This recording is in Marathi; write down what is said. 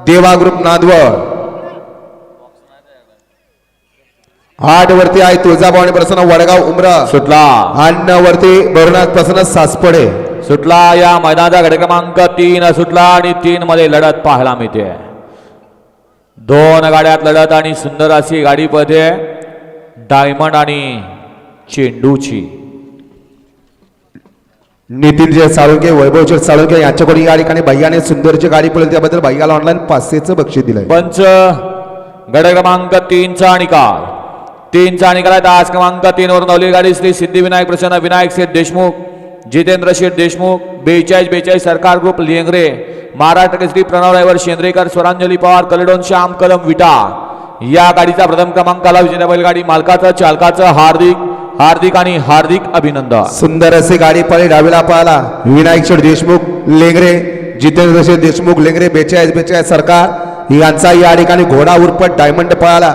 देवा ग्रुप नांदवड. 8 वरती आहे तुळजाभवानी प्रसन्न वडगाव उमरा सुटला. 9 वरती भरनाथ प्रसन्न सासपडे सुटला. या मैदानाचा गट क्रमांक 3 सुटला आणि 3 मध्ये लढत पाहायला मिळते. 2 गाड्यात लढत आणि सुंदर अशी गाडी पळते डायमंड आणि चेंडूची. नितीनजी साळुंके वैभवजी साळुंके यांच्याकडून या ठिकाणी भैयाने सुंदरची गाडी पळली त्याबद्दल भैयाला ऑनलाईन 500चं बक्षीस दिलंय. पंच गट क्रमांक 3चा निकाल. 3चा निकाल आहे. आज क्रमांक 3 वर नवली गाडी श्री सिद्धिविनायक प्रसन्न विनायक शेठ देशमुख जितेंद्र शेठ देशमुख 42-42 सरकार ग्रुप लेंगरे महाराष्ट्र केसरी प्रणव रायवर शेंद्रेकर स्वरांजली पवार कलडोन श्याम कलम विटा या गाडीचा प्रथम क्रमांकाला विजेता बैलगाडी मालकाचं चालकाचं हार्दिक आणि हार्दिक अभिनंदन. सुंदर अशी गाडी पळली डावीला पळाला विनायक शेठ देशमुख लेंगरे जितेंद्र शेठ देशमुख लेंगरे 42-42 सरकार यांचा या ठिकाणी घोडा उर्फत डायमंड पळाला.